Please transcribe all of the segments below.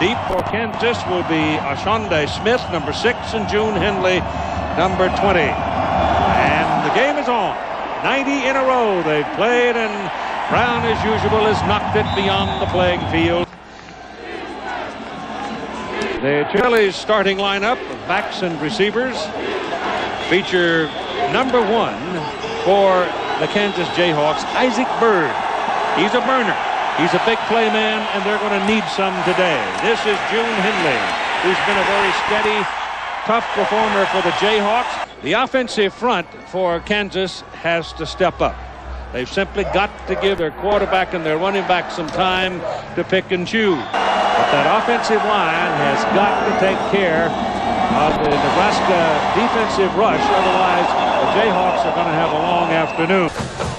Deep for Kansas will be Ashonde Smith, number 6, and June Henley, number 20. And the game is on. 90 in a row they've played, and Brown, as usual, has knocked it beyond the playing field. The Chili's starting lineup of backs and receivers feature number 1 for the Kansas Jayhawks, Isaac Byrd. He's a burner. He's a big play man, and they're going to need some today. This is June Henley, who's been a very steady, tough performer for the Jayhawks. The offensive front for Kansas has to step up. They've simply got to give their quarterback and their running back some time to pick and choose. But that offensive line has got to take care of the Nebraska defensive rush. Otherwise, the Jayhawks are going to have a long afternoon.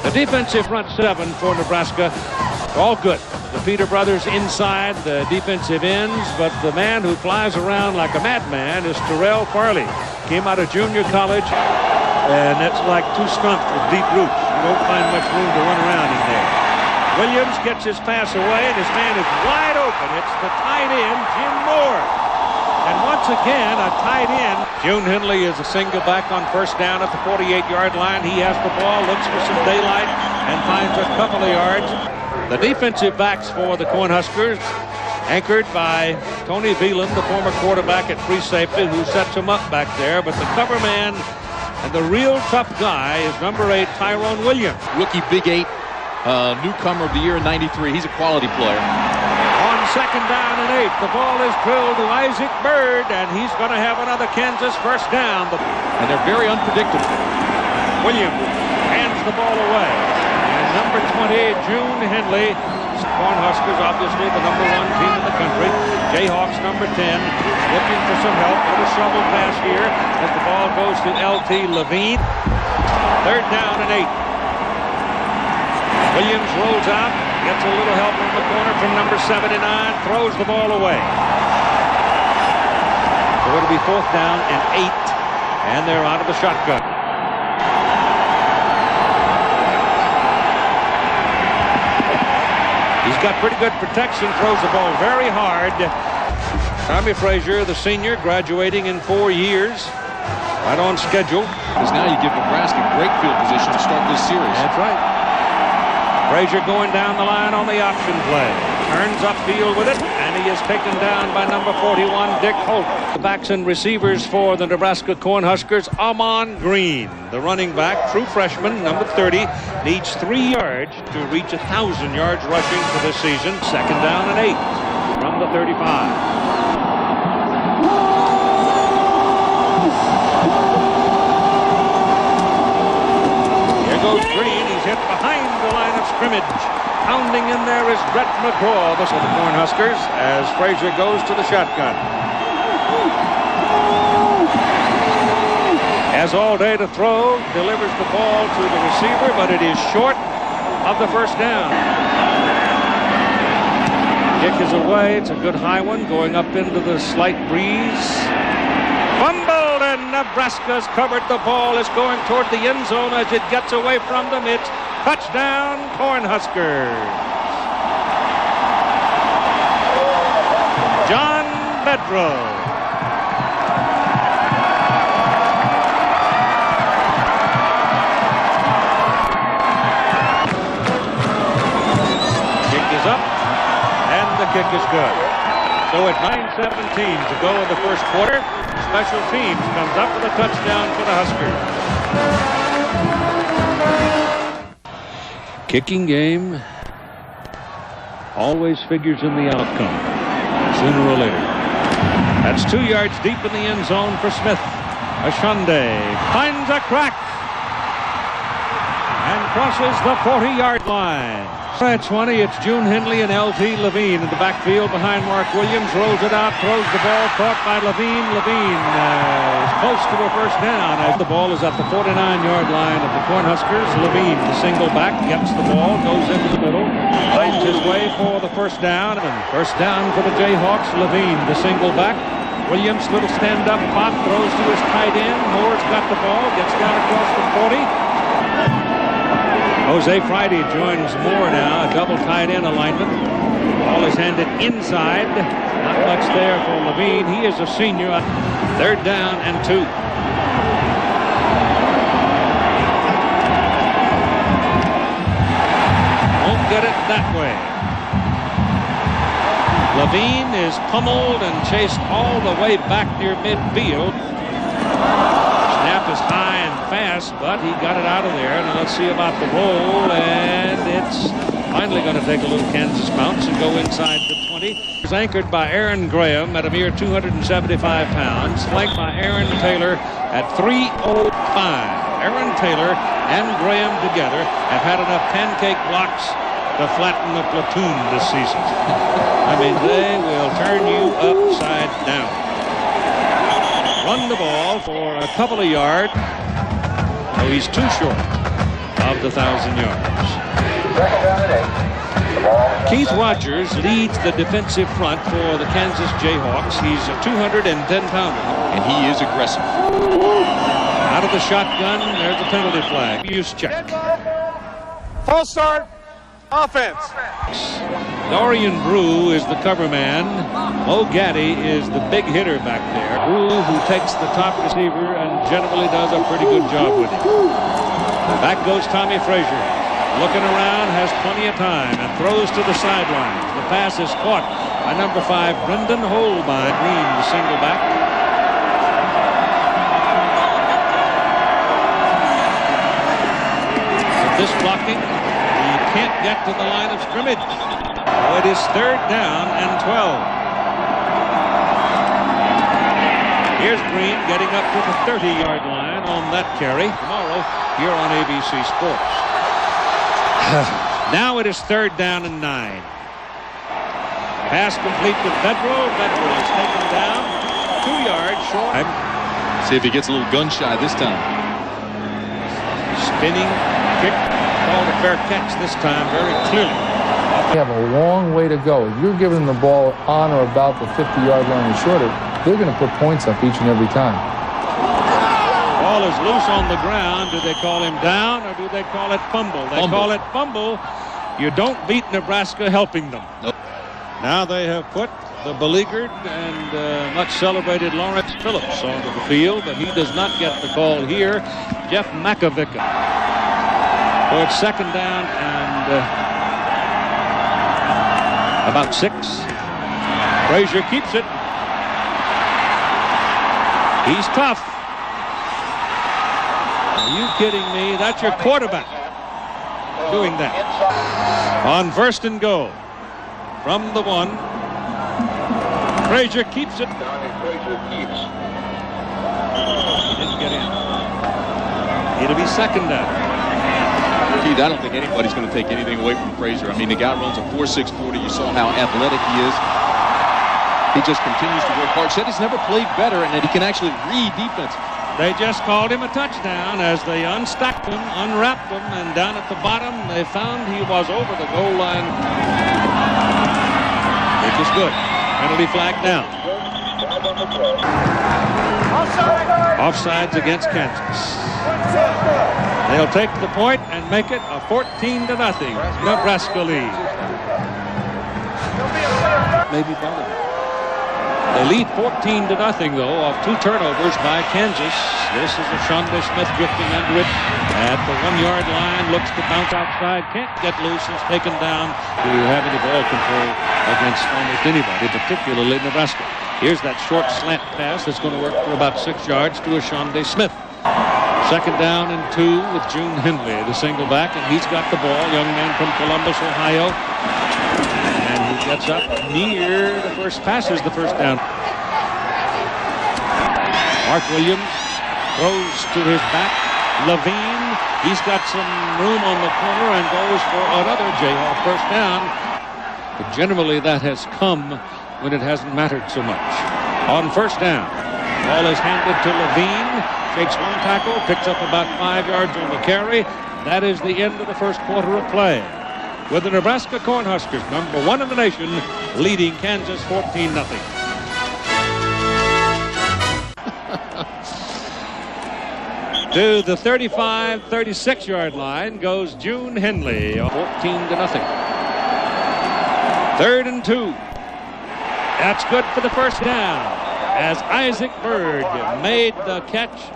The defensive front 7 for Nebraska, all good. The Peter brothers inside, the defensive ends, but the man who flies around like a madman is Terrell Farley. Came out of junior college, and it's like 2 stumps with deep roots. You don't find much room to run around in there. Williams gets his pass away, and his man is wide open. It's the tight end, Jim Moore. And once again, a tight end. June Henley is a single back on first down at the 48-yard line. He has the ball, looks for some daylight, and finds a couple of yards. The defensive backs for the Cornhuskers, anchored by Tony Veland, the former quarterback at free safety, who sets him up back there. But the cover man and the real tough guy is number 8, Tyrone Williams. Rookie Big 8, newcomer of the year in '93. He's a quality player. On second down and 8, the ball is drilled to Isaac Byrd, and he's going to have another Kansas first down. And they're very unpredictable. Williams hands the ball away. And number 20, June Henley. Cornhuskers, obviously the number 1 team in the country. Jayhawks, number 10, looking for some help. A little shovel pass here as the ball goes to L.T. Levine. Third down and 8. Williams rolls out, gets a little help in the corner from number 79, throws the ball away. So it'll be 4th down and 8, and they're out of the shotgun. He's got pretty good protection, throws the ball very hard. Tommy Frazier, the senior, graduating in 4 years. Right on schedule. Because now you give Nebraska great field position to start this series. That's right. Frazier going down the line on the option play. Turns upfield with it, and he is taken down by number 41, Dick Holt. The backs and receivers for the Nebraska Cornhuskers, Amon Green, the running back, true freshman, number 30, needs 3 yards to reach 1,000 yards rushing for this season. Second down and 8 from the 35. Goes Green. He's hit behind the line of scrimmage. Pounding in there is Brett McGraw. This is the Cornhuskers as Frazier goes to the shotgun. Has all day to throw. Delivers the ball to the receiver, but it is short of the first down. Kick is away. It's a good high one going up into the slight breeze. Fumbled, and Nebraska's covered. The ball is going toward the end zone as it gets away from them. It's touchdown, Cornhuskers. John Bedrow. Kick is up, and the kick is good. So at 9:17 to go in the first quarter, special teams comes up with a touchdown for the Huskers. Kicking game always figures in the outcome, sooner or later. That's 2 yards deep in the end zone for Smith. Ashonde finds a crack and crosses the 40-yard line. At 20, it's June Henley and L.T. Levine in the backfield behind Mark Williams. Rolls it out, throws the ball, caught by Levine. Levine is close to a first down as the ball is at the 49-yard line of the Cornhuskers. Levine, the single back, gets the ball, goes into the middle, finds his way for the first down. And first down for the Jayhawks. Levine, the single back. Williams, little stand-up pop, throws to his tight end. Moore's got the ball, gets down across the 40. Jose Friday joins Moore now, a double tight end alignment. Ball is handed inside. Not much there for Levine. He is a senior. 3rd down and 2. Won't get it that way. Levine is pummeled and chased all the way back near midfield. Snap is high and fast, but he got it out of there. Now let's see about the roll, and it's finally going to take a little Kansas bounce and go inside the 20. It's anchored by Aaron Graham at a mere 275 pounds, flanked by Aaron Taylor at 305. Aaron Taylor and Graham together have had enough pancake blocks to flatten the platoon this season. I mean, they will turn you upside down. Run the ball for a couple of yards. Oh, he's too short of the 1,000 yards. Keith Rogers leads the defensive front for the Kansas Jayhawks. He's a 210-pounder. And he is aggressive. Out of the shotgun, there's the penalty flag. Use check. False start. Offense. Dorian Brew is the cover man. Mo Gaddy is the big hitter back there. Brew, who takes the top receiver and generally does a pretty good job with him. Back goes Tommy Frazier. Looking around, has plenty of time, and throws to the sidelines. The pass is caught by number 5, Brendan Holbein. Green, the single back. With this blocking, he can't get to the line of scrimmage. Oh, it is 3rd down and 12. Here's Green getting up to the 30-yard line on that carry. Tomorrow here on ABC Sports. Now it is 3rd down and 9. Pass complete to Bedrow. Bedrow is taken down 2 yards short. See if he gets a little gun shy this time. Spinning kick. Called a fair catch this time very clearly. They have a long way to go. If you're giving the ball on or about the 50-yard line and shorter, they're going to put points up each and every time. Ball is loose on the ground. Do they call him down or do they call it fumble? They call it fumble. You don't beat Nebraska helping them. Nope. Now they have put the beleaguered and much celebrated Lawrence Phillips onto the field, but he does not get the call here. Jeff McAvica. So it's 2nd down and about 6. Frazier keeps it. He's tough. Are you kidding me? That's your quarterback doing that. On 1st and goal from the 1. Frazier keeps it. He didn't get in. It'll be 2nd down. Keith, I don't think anybody's going to take anything away from Frazier. I mean, the guy runs a 4.6 40. You saw how athletic he is. He just continues to work hard. Said he's never played better and that he can actually read defense. They just called him a touchdown as they unstacked him, unwrapped him, and down at the bottom they found he was over the goal line, which is good. Penalty flag down. Offsides against Kansas. They'll take the point and make it a 14-0 Nebraska lead. Maybe better. They lead 14-0 though off 2 turnovers by Kansas. This is a Shonda Smith drifting under it at the 1-yard line. Looks to bounce outside. Can't get loose. Is taken down. Do you have any ball control against almost anybody, particularly Nebraska? Here's that short slant pass that's going to work for about 6 yards to a Shonda Smith. 2nd down and 2 with June Hindley, the single back, and he's got the ball. Young man from Columbus, Ohio. And he gets up near the first pass is the 1st down. Mark Williams throws to his back. Levine, he's got some room on the corner and goes for another Jayhawk 1st down. But generally that has come when it hasn't mattered so much. On 1st down, ball is handed to Levine. Takes 1 tackle, picks up about 5 yards on the carry. That is the end of the 1st quarter of play, with the Nebraska Cornhuskers, number 1 in the nation, leading Kansas 14-0. To the 35-36 yard line goes June Henley. 14-0. 3rd and 2. That's good for the first down as Isaac Bird made the catch.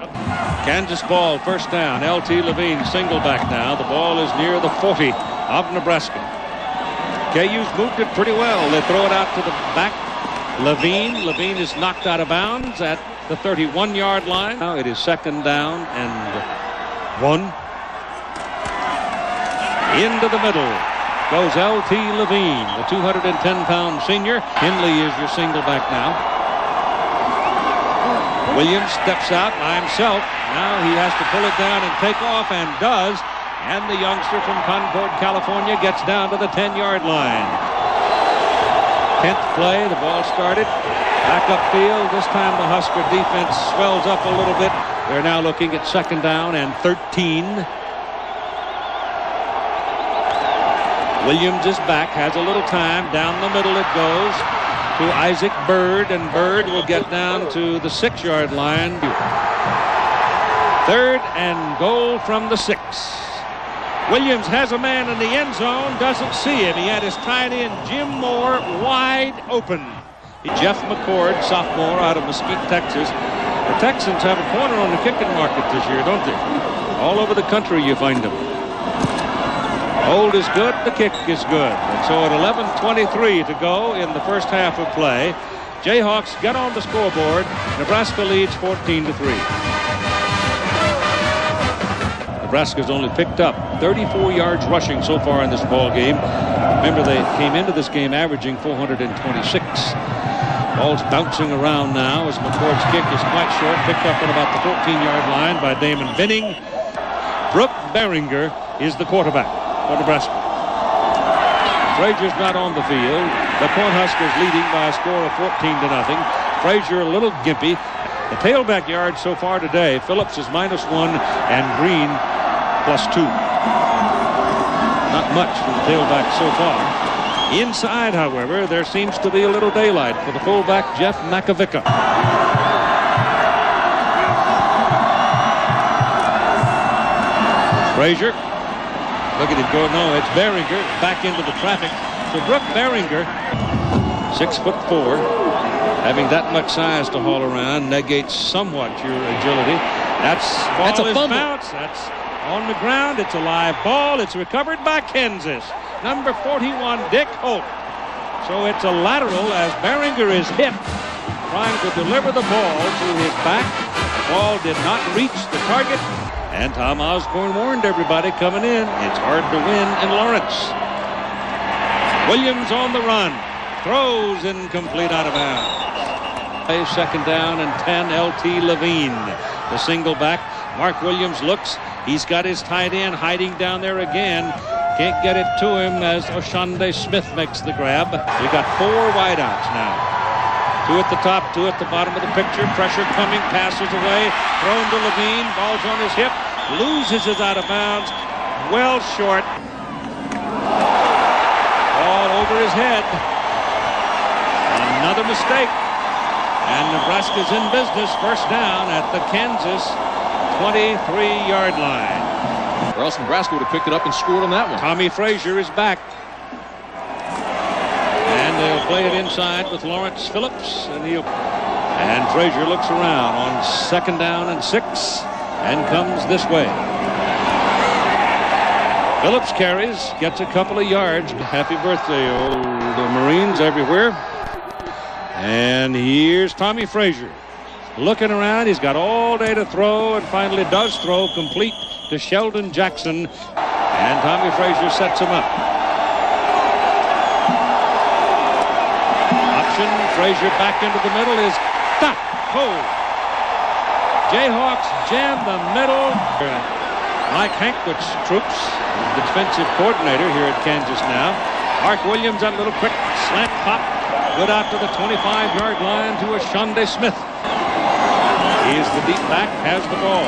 Kansas ball, first down. L.T. Levine single back now. The ball is near the 40 of Nebraska. KU's moved it pretty well. They throw it out to the back. Levine is knocked out of bounds at the 31-yard line. Now it is 2nd down and 1. Into the middle goes L.T. Levine, the 210-pound senior. Henley is your single back now. Williams steps out by himself. Now he has to pull it down and take off, and does. And the youngster from Concord, California, gets down to the 10-yard line. 10th play, the ball started. Back upfield. This time the Husker defense swells up a little bit. They're now looking at 2nd down and 13. Williams is back, has a little time. Down the middle it goes to Isaac Bird, and Bird will get down to the 6-yard line. 3rd and goal from the 6. Williams has a man in the end zone, doesn't see him. He had his tight end Jim Moore wide open. Jeff McCord, sophomore out of Mesquite, Texas. The Texans have a corner on the kicking market this year, don't they? All over the country you find them. Hold is good, the kick is good. And so at 11:23 to go in the first half of play, Jayhawks get on the scoreboard. Nebraska leads 14-3. Nebraska's only picked up 34 yards rushing so far in this ball game. Remember, they came into this game averaging 426. Ball's bouncing around now as McCord's kick is quite short, picked up at about the 14-yard line by Damon Binning. Brooke Behringer is the quarterback for Nebraska. Frazier's not on the field. The Cornhuskers leading by a score of 14-0. Frazier a little gimpy. The tailback yards so far today, Phillips is -1 and Green +2. Not much for the tailback so far. Inside, however, there seems to be a little daylight for the fullback, Jeff Makovica. Frazier. Look at him go. No, it's Behringer back into the traffic. So Brooke Behringer, 6'4", having that much size to haul around negates somewhat your agility. That's a fumble. Bounce. That's on the ground. It's a live ball. It's recovered by Kansas. Number 41, Dick Holt. So it's a lateral as Behringer is hit, trying to deliver the ball to his back. The ball did not reach the target. And Tom Osborne warned everybody coming in, it's hard to win in Lawrence. Williams on the run. Throws incomplete, out of bounds. 2nd down and 10, L.T. Levine. The single back. Mark Williams looks. He's got his tight end hiding down there again. Can't get it to him as Oshande Smith makes the grab. We got 4 wideouts now. 2 at the top, 2 at the bottom of the picture. Pressure coming, passes away. Thrown to Levine. Ball's on his hip. Loses it out of bounds. Well short. Ball over his head. Another mistake. And Nebraska's in business. First down at the Kansas 23-yard line. Or else Nebraska would have picked it up and scored on that one. Tommy Frazier is back. And they'll play it inside with Lawrence Phillips. And Frazier looks around on 2nd down and 6 and comes this way. Phillips carries, gets a couple of yards. Happy birthday, oh, the Marines everywhere. And here's Tommy Frazier. Looking around, he's got all day to throw and finally does throw complete to Sheldon Jackson. And Tommy Frazier sets him up. Option, Frazier back into the middle is stopped. Hold. Jayhawks jam the middle. Mike Hankwitz troops, the defensive coordinator here at Kansas now. Mark Williams, that little quick slant pop. Good out to the 25-yard line to Oshande Smith. He is the deep back, has the ball.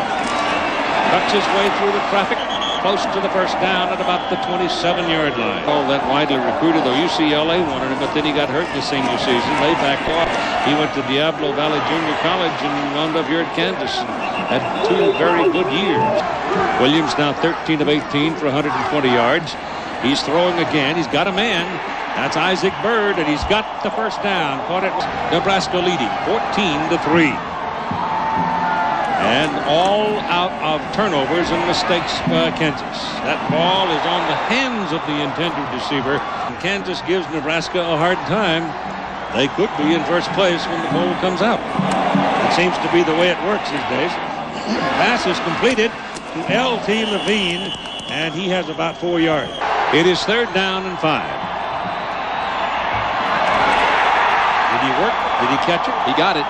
Cuts his way through the traffic. close to the first down at about the 27-yard line. All that widely recruited, though UCLA wanted him, but then he got hurt the senior season. They backed off. He went to Diablo Valley Junior College and wound up here at Kansas and had 2 very good years. Williams now 13 of 18 for 120 yards. He's throwing again. He's got a man. That's Isaac Byrd, and he's got the first down. Caught it. Nebraska leading 14-3. And all out of turnovers and mistakes by Kansas. That ball is on the hands of the intended receiver. And Kansas gives Nebraska a hard time. They could be in first place when the ball comes out. It seems to be the way it works these days. The pass is completed to L.T. Levine, and he has about 4 yards. It is 3rd down and 5. Did he work? Did he catch it? He got it.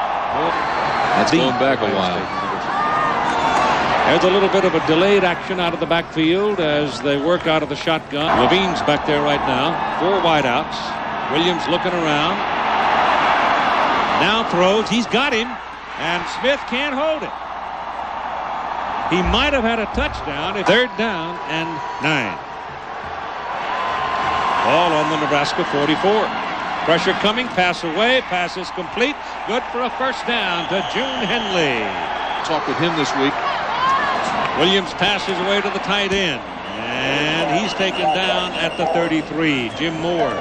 That's going back a while. There's a little bit of a delayed action out of the backfield as they work out of the shotgun. Levine's back there right now. 4 wideouts. Williams looking around. Now throws. He's got him. And Smith can't hold it. He might have had a touchdown. 3rd down and 9. Ball on the Nebraska 44. Pressure coming. Pass away. Pass is complete. Good for a first down to June Henley. Talk with him this week. Williams passes away to the tight end. And he's taken down at the 33. Jim Moore.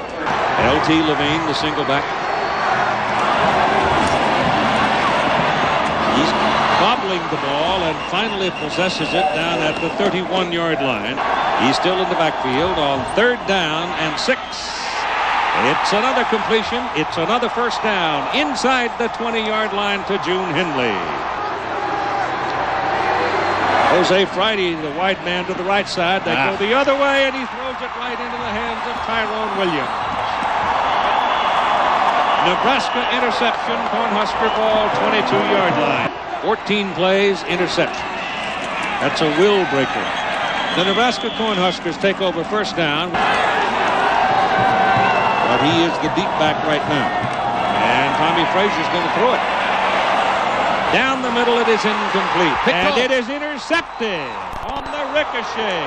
L.T. Levine, the single back. He's bobbling the ball and finally possesses it down at the 31-yard line. He's still in the backfield on 3rd down and 6. It's another completion. It's another first down inside the 20-yard line to June Henley. Jose Friday, the wide man to the right side. They go the other way, and he throws it right into the hands of Tyrone Williams. Nebraska interception, Cornhusker ball, 22-yard line. 14 plays, interception. That's a will breaker. The Nebraska Cornhuskers take over first down. But he is the deep back right now. And Tommy Frazier's going to throw it. Down the middle, it is incomplete. And it is intercepted on the ricochet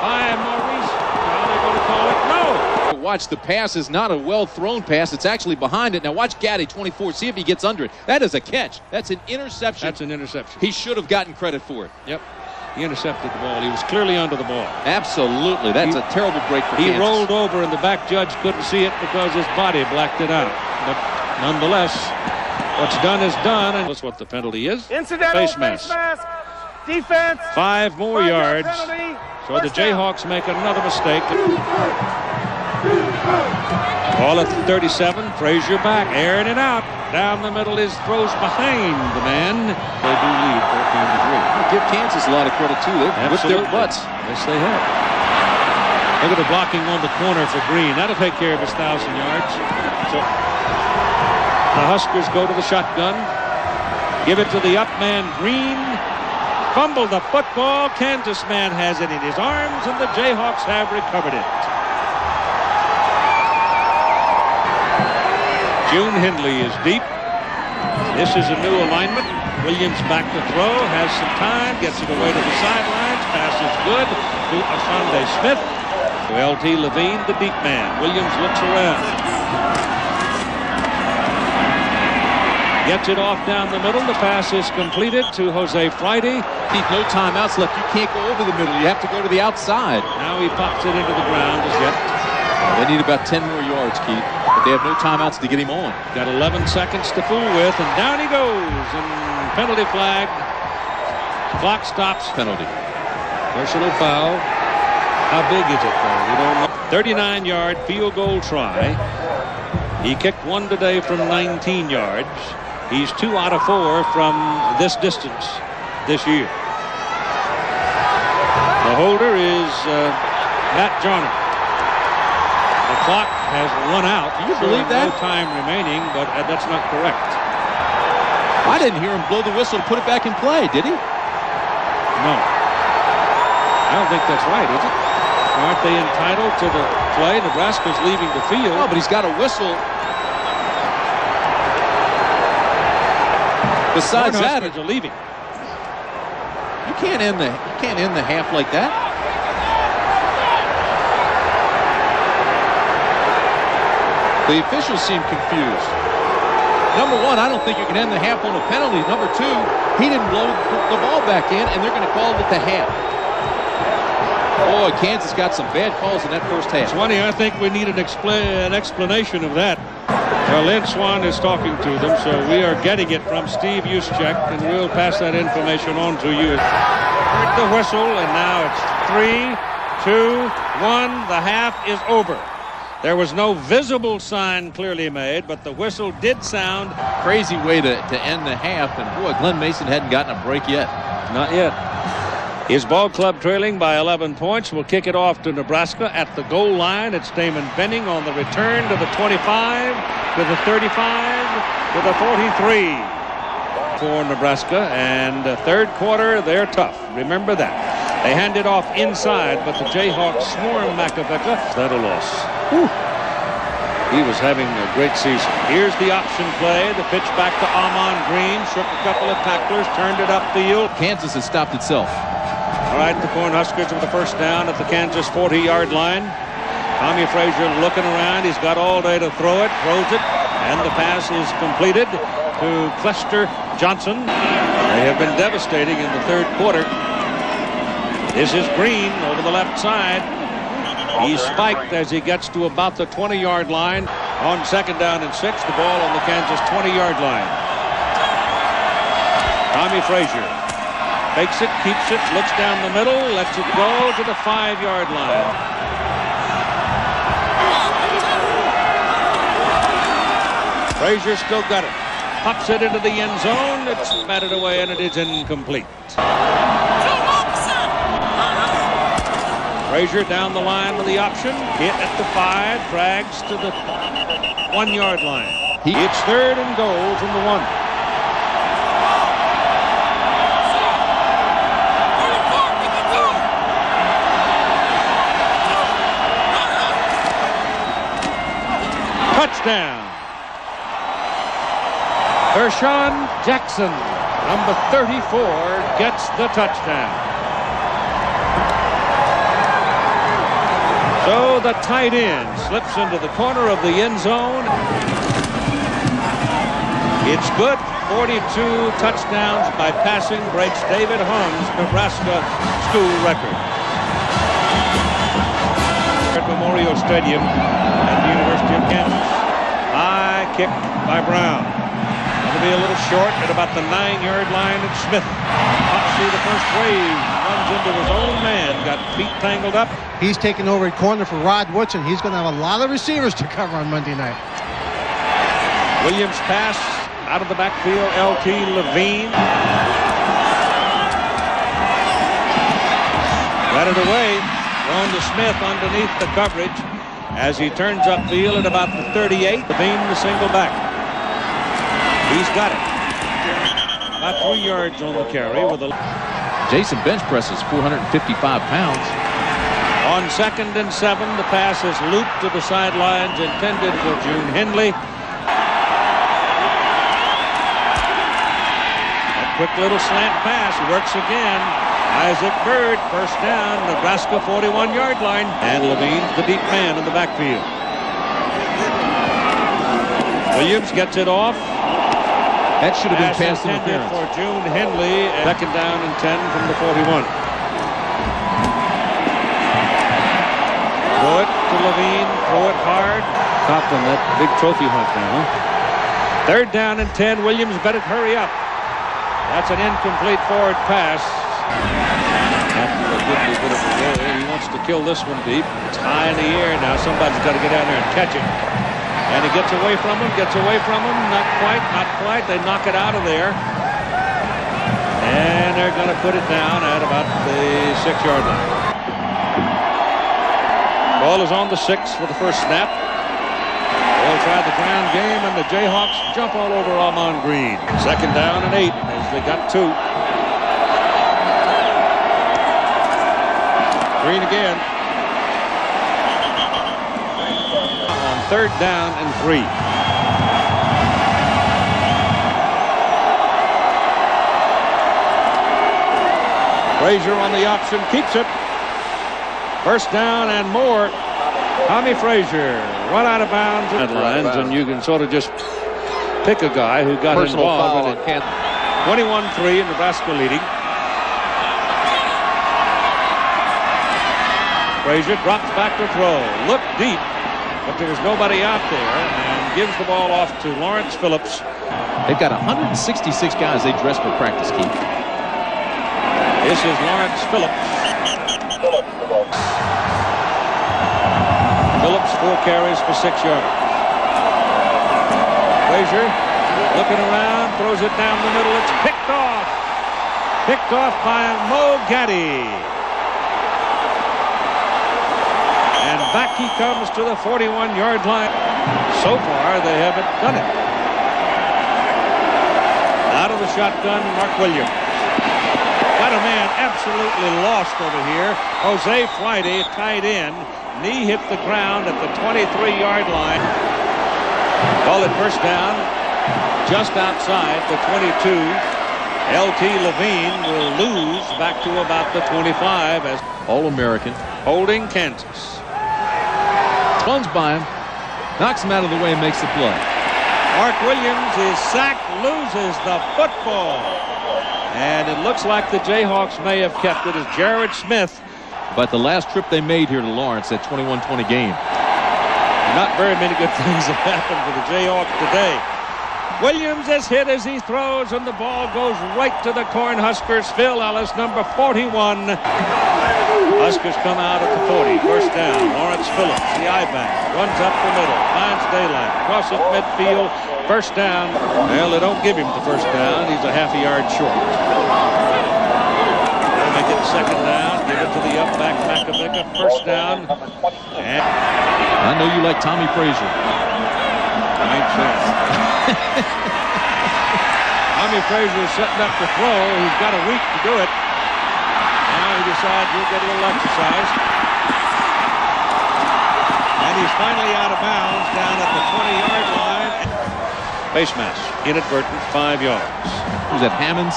by Maurice. Now they're going to call it no. Watch, the pass is not a well-thrown pass. It's actually behind it. Now watch Gaddy, 24. See if he gets under it. That is a catch. That's an interception. That's an interception. He should have gotten credit for it. Yep. He intercepted the ball. He was clearly under the ball. Absolutely. That's a terrible break for Kansas. He rolled over, and the back judge couldn't see it because his body blacked it out. But nonetheless, what's done is done, and that's what the penalty is. Incidental face mask. Defense. 5 more yards. Penalty. So the Jayhawks make another mistake. Ball at the 37. Frazier back, airing it out. Down the middle is throws behind the man. They do lead 14-3. Give Kansas a lot of credit too. They've whipped their butts. Yes, they have. Look at the blocking on the corner for Green. That'll take care of his 1,000 yards. So the Huskers go to the shotgun. Give it to the up man, Green. Fumble the football. Kansas man has it in his arms, and the Jayhawks have recovered it. June Henley is deep. This is a new alignment. Williams back to throw, has some time, gets it away to the sidelines. Pass is good to Ashande Smith. To L.T. Levine, the deep man. Williams looks around. Gets it off down the middle. The pass is completed to Jose Friday. Keith, no timeouts left. You can't go over the middle. You have to go to the outside. Now he pops it into the ground as yet. They need about 10 more yards, Keith. But they have no timeouts to get him on. Got 11 seconds to fool with, and down he goes. And penalty flag. Clock stops. Penalty. Personal foul. How big is it, though? We don't know. 39-yard field goal try. He kicked one today from 19 yards. He's 2 out of 4 from this distance this year. The holder is Matt Johnner. The clock has run out. Do you believe that? No time remaining, but that's not correct. I didn't hear him blow the whistle to put it back in play, did he? No. I don't think that's right, is it? Aren't they entitled to the play? Nebraska's leaving the field. No, but he's got a whistle. Besides that, are leaving. You can't end the half like that. The officials seem confused. Number one, I don't think you can end the half on a penalty. Number two, he didn't blow the ball back in, and they're going to call it the half. Boy, Kansas got some bad calls in that first half. 20, I think we need an explanation of that. Well, Lynn Swan is talking to them, so we are getting it from Steve Juszczyk, and we'll pass that information on to you. Heard the whistle, and now it's 3, 2, 1. The half is over. There was no visible sign clearly made, but the whistle did sound. Crazy way to end the half, and boy, Glenn Mason hadn't gotten a break yet. Not yet. His ball club trailing by 11 points will kick it off to Nebraska at the goal line. It's Damon Benning on the return to the 25, to the 35, to the 43 for Nebraska. And third quarter, they're tough. Remember that. They hand it off inside, but the Jayhawks swarm Makaveka. That a loss. Whew. He was having a great season. Here's the option play. The pitch back to Ahman Green. Shook a couple of tacklers, turned it upfield. Kansas has stopped itself. All right, the Cornhuskers with the first down at the Kansas 40-yard line. Tommy Frazier looking around. He's got all day to throw it, throws it, and the pass is completed to Clester Johnson. They have been devastating in the third quarter. This is Green over the left side. He's spiked as he gets to about the 20-yard line. On second down and 6, the ball on the Kansas 20-yard line. Tommy Frazier fakes it, keeps it, looks down the middle, lets it go to the 5-yard line. Frazier still got it. Pops it into the end zone. It's batted away, and it is incomplete. Frazier down the line with the option. Hit at the 5. Drags to the 1-yard line. It's third and goal from the 1. Touchdown. Vershawn Jackson, number 34, gets the touchdown. So the tight end slips into the corner of the end zone. It's good. 42 touchdowns by passing breaks David Hung's Nebraska school record. At Memorial Stadium at the University of Kansas. High kick by Brown. It'll be a little short at about the 9-yard line, and Smith pops through the first wave, runs into his own man, got feet tangled up. He's taking over at corner for Rod Woodson. He's going to have a lot of receivers to cover on Monday night. Williams pass out of the backfield, L.T. Levine. Got it away, thrown to Smith underneath the coverage as he turns upfield at about the 38. Levine the single back. He's got it. About 3 yards on the carry with a... Jason bench presses 455 pounds. On second and 7, the pass is looped to the sidelines, intended for June Hindley. A quick little slant pass works again. Isaac Bird, first down, Nebraska 41-yard line. And Levine's the deep man in the backfield. Williams gets it off. That should have been pass interference for June Hindley. Second down and 10 from the 41. Throw it to Levine. Throw it hard. Top on that big trophy hunt now, huh? Third down and 10. Williams better hurry up. That's an incomplete forward pass. After a good bit of a roll, he wants to kill this one deep. It's high in the air now. Somebody's got to get down there and catch it. And he gets away from him, not quite. They knock it out of there. And they're going to put it down at about the 6-yard line. Ball is on the 6 for the first snap. They'll try the ground game, and the Jayhawks jump all over Ahman Green. Second down and 8 as they got 2. Green again. Third down and 3. Frazier on the option, keeps it. First down and more. Tommy Frazier run out of bounds at lines, and you can sort of just pick a guy who got Personal involved. foul on Kent. 21-3, and Nebraska leading. Frazier drops back to throw. Looked deep, but there was nobody out there, and gives the ball off to Lawrence Phillips. They've got 166 guys they dress for practice, Keith. This is Lawrence Phillips. Phillips 4 carries for 6 yards. Frazier looking around, throws it down the middle. It's picked off. Picked off by Mo Gaddy. And back he comes to the 41-yard line. So far, they haven't done it. Out of the shotgun, Mark Williams. Got a man absolutely lost over here. Jose Friday, tight end. Knee hit the ground at the 23-yard line. Call it first down. Just outside the 22. L.T. Levine will lose back to about the 25 as All-American. holding Kansas. Runs by him, knocks him out of the way, and makes the play. Mark Williams is sacked, loses the football. And it looks like the Jayhawks may have kept it as Jared Smith. But the last trip they made here to Lawrence, that 21-20 game. Not very many good things have happened for the Jayhawks today. Williams is hit as he throws, and the ball goes right to the Cornhuskers. Phil Ellis, number 41. Huskers come out at the 40. First down. Lawrence Phillips, the I-back, runs up the middle, finds daylight, crosses midfield. First down. Well, they don't give him the first down. He's a half a yard short. They'll make it second down. Give it to the up-back Macabicka. First down. And I know you like Tommy Frazier. Makes sense. Tommy Frazier setting up to throw. He's got a week to do it. Now he decides he'll get a little exercise. And he's finally out of bounds down at the 20-yard line. Face mask, inadvertent, 5 yards. Was that Hammonds?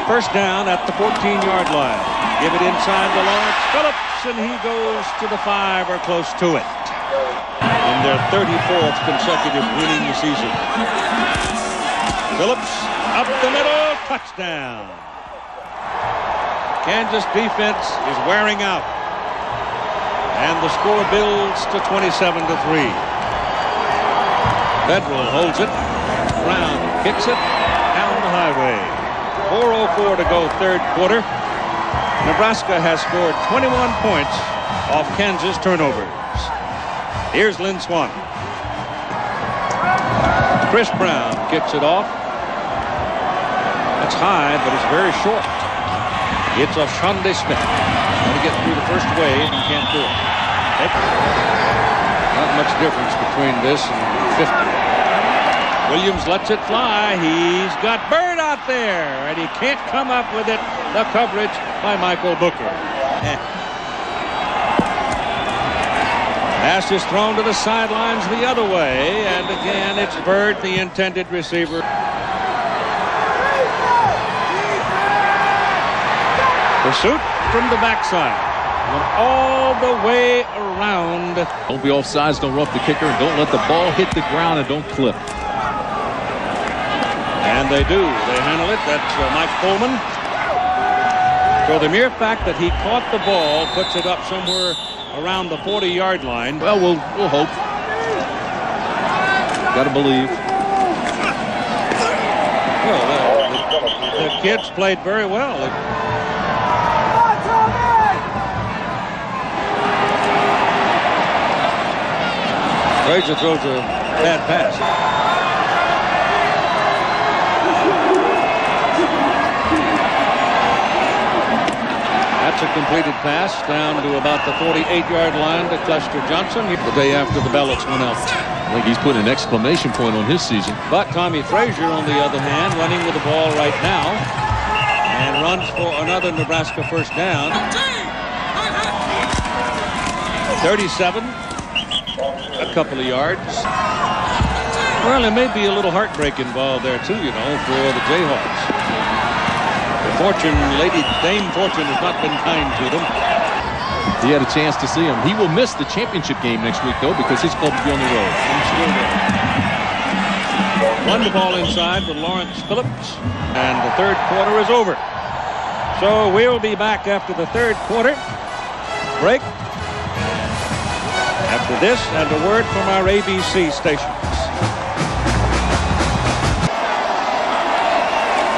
First down at the 14-yard line. Give it inside to Lawrence Phillips, and he goes to the 5 or close to it. In their 34th consecutive winning season. Phillips up the middle, touchdown. Kansas defense is wearing out. And the score builds to 27-3. Federal holds it. Brown kicks it down the highway. 4:04 to go, third quarter. Nebraska has scored 21 points off Kansas turnovers. Here's Lynn Swan. Chris Brown kicks it off. It's high, but it's very short. It's a Shonda Smith. Going to get through the first wave and can't do it. Not much difference between this and 50. Williams lets it fly. He's got Bird out there, and he can't come up with it. The coverage by Michael Booker. Pass is thrown to the sidelines the other way, and again it's Bird, the intended receiver. Pursuit from the backside. Went all the way around. Don't be offsides, don't rough the kicker, and don't let the ball hit the ground, and don't clip. And they do. They handle it. That's Mike Coleman. So the mere fact that he caught the ball puts it up somewhere around the 40-yard line. Well, we'll hope. Got to believe. Well, the kids played very well. Frazier throws a bad pass. That's a completed pass down to about the 48-yard line to Lester Johnson the day after the ballots went out. I think he's putting an exclamation point on his season. But Tommy Frazier, on the other hand, running with the ball right now and runs for another Nebraska first down. 37, a couple of yards. Well, there may be a little heartbreak involved there too, you know, for the Jayhawks. Fortune, Lady Dame Fortune has not been kind to them. He had a chance to see him. He will miss the championship game next week, though, because his club will be on the road. He's still there. Run the ball inside with Lawrence Phillips, and the third quarter is over. So we'll be back after the third quarter break. After this, and a word from our ABC stations.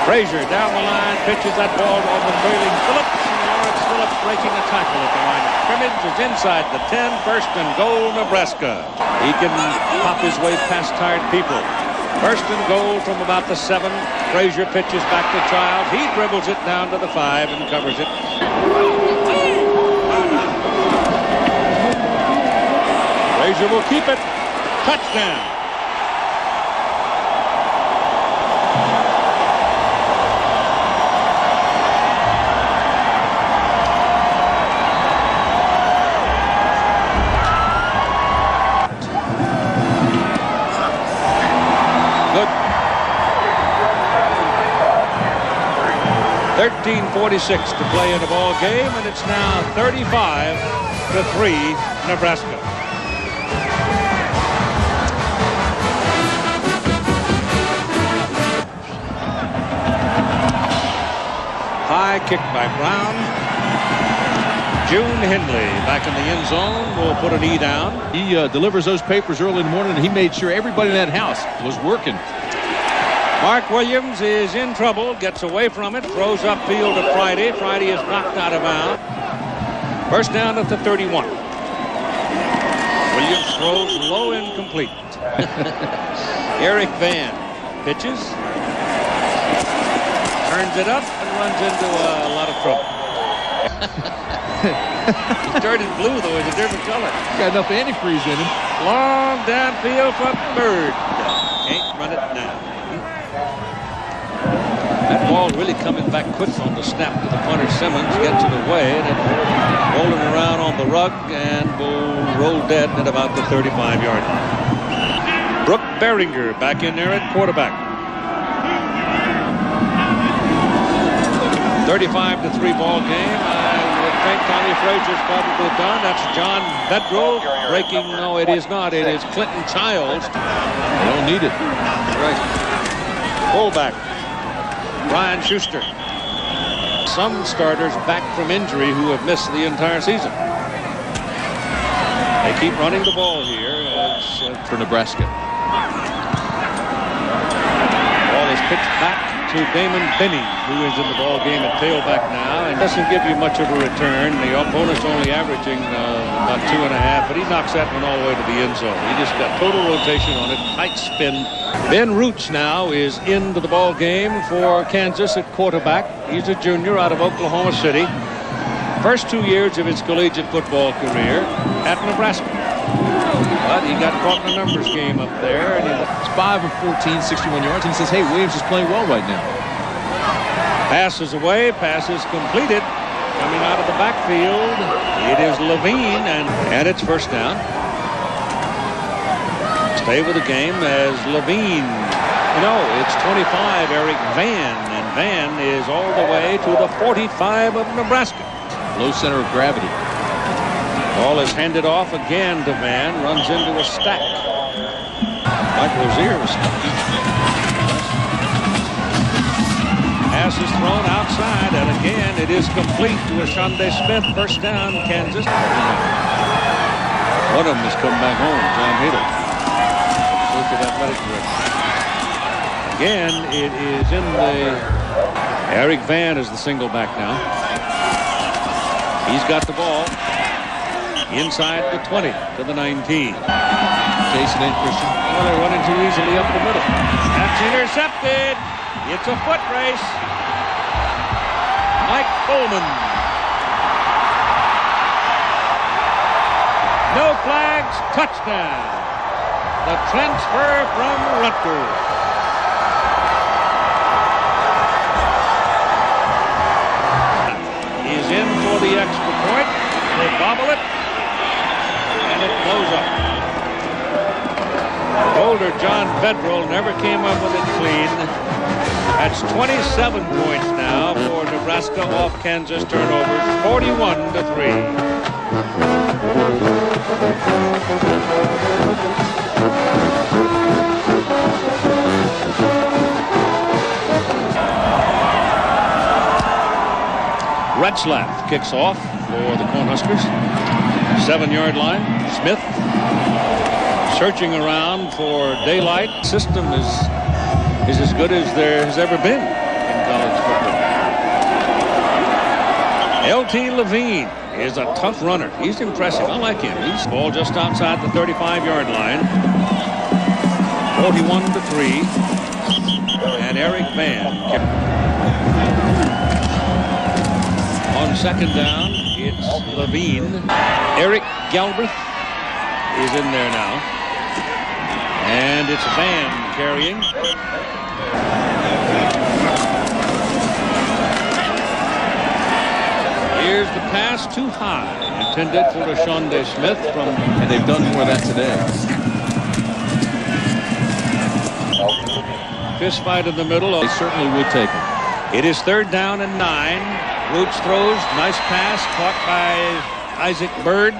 Frazier down the line, pitches that ball over trailing Phillips, and Lawrence Phillips breaking a tackle at the line of scrimmage is inside the 10, first and goal, Nebraska. He can pop his way past tired people. First and goal from about the 7. Frazier pitches back to Childs. He dribbles it down to the 5 and covers it. Frazier will keep it. Touchdown. Good. 13:46 to play in the ball game, and it's now 35-3 Nebraska. High kick by Brown. June Hindley back in the end zone will put a knee down. He delivers those papers early in the morning, and he made sure everybody in that house was working. Mark Williams is in trouble, gets away from it, throws upfield to Friday. Friday is knocked out of bounds. First down at the 31. Williams throws low, incomplete. Eric Van pitches. Turns it up and runs into a lot of trouble. He turned it blue, though. It's a different color. Got enough antifreeze in him. Long downfield for Bird. Can't run it down. That ball really coming back quick on the snap to the punter. Simmons gets it away, and it's rolling around on the rug and will roll dead at about the 35-yard line. Brooke Behringer back in there at quarterback. 35-3 ball game. I would think Tommy Frazier's probably done. That's John Bedrow breaking. No, it is not. It is Clinton Childs. They don't need it. Right. Fullback. Brian Schuster. Some starters back from injury who have missed the entire season. They keep running the ball here. For Nebraska. Ball is pitched back to Damon Benning, who is in the ball game at tailback now, and doesn't give you much of a return. The opponent's only averaging about 2.5, but he knocks that one all the way to the end zone. He just got total rotation on it, tight spin. Ben Roots now is into the ball game for Kansas at quarterback. He's a junior out of Oklahoma City. First 2 years of his collegiate football career at Nebraska. But he got caught in a numbers game up there. And it's 5 of 14, 61 yards, and he says, hey, Williams is playing well right now. Pass is away, pass is completed. Coming out of the backfield, it is Levine, and it's first down. Stay with the game as Levine. No, it's 25, Eric Van, and Van is all the way to the 45 of Nebraska. Low center of gravity. Ball is handed off again to Van, runs into a stack. Mike Rozier was pass is thrown outside, and again it is complete to Ashonde Smith. First down, Kansas. One of them has come back home, John Huddle. Look at athletic director. Again, it is in the... Eric Van is the single back now. He's got the ball. Inside the 20 to the 19. Jason and Christian. Well, they're running too easily up the middle. That's intercepted. It's a foot race. Mike Coleman. No flags. Touchdown. The transfer from Rutgers. He's in for the extra point. They bobble it. And it blows up. Older John Bedrow never came up with it clean. That's 27 points now for Nebraska off Kansas turnovers, 41-3. Retzlaff kicks off for the Cornhuskers. 7-yard line. Smith searching around for daylight. System is as good as there has ever been in college football. L.T. Levine is a tough runner. He's impressive. I like him. He's ball just outside the 35-yard line. 41-3. And Eric Van. On second down, it's Levine. Eric Galbraith is in there now. And it's Van carrying. Here's the pass too high. Intended for Rashonde Smith from... And they've done more of that today. Fist fight in the middle. They certainly would take him. It is 3rd down and 9. Roots throws, nice pass, caught by Isaac Bird.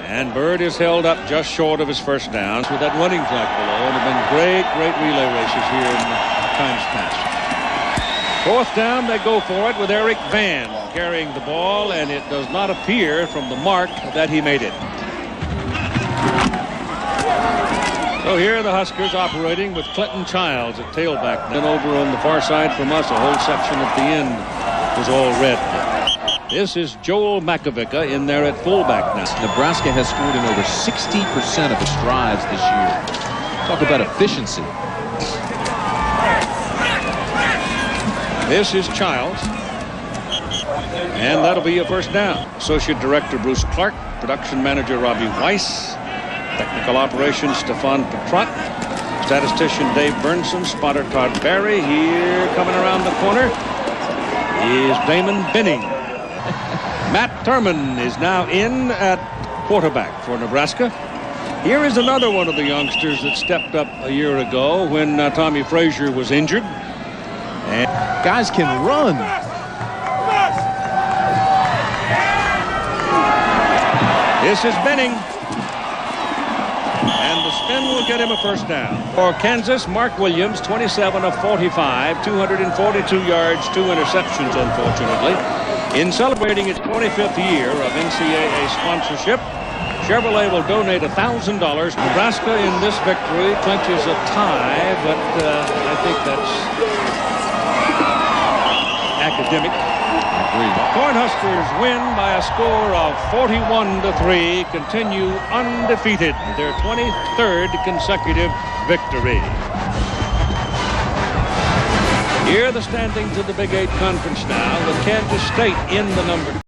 And Bird is held up just short of his first down with that running track below. And there have been great relay races here in times past. 4th down, they go for it with Eric Van carrying the ball, and it does not appear from the mark that he made it. So here are the Huskers operating with Clinton Childs at tailback. Then over on the far side from us, a whole section at the end was all red. This is Joel Makovica in there at fullback now. Nebraska has scored in over 60% of its drives this year. Talk about efficiency. This is Childs. And that'll be a first down. Associate Director Bruce Clark, Production Manager Robbie Weiss, Technical Operations Stefan Petrot, Statistician Dave Burnson, Spotter Todd Barry. Here coming around the corner is Damon Benning. Matt Thurman is now in at quarterback for Nebraska. Here is another one of the youngsters that stepped up a year ago when Tommy Frazier was injured. And guys can run. This is Benning. And the spin will get him a first down. For Kansas, Mark Williams, 27 of 45, 242 yards, 2 interceptions, unfortunately. In celebrating its 25th year of NCAA sponsorship, Chevrolet will donate $1,000. Nebraska in this victory clinches a tie, but I think that's academic. Cornhuskers win by a score of 41-3, continue undefeated, their 23rd consecutive victory. Here are the standings of the Big 8 Conference now, with Kansas State in the number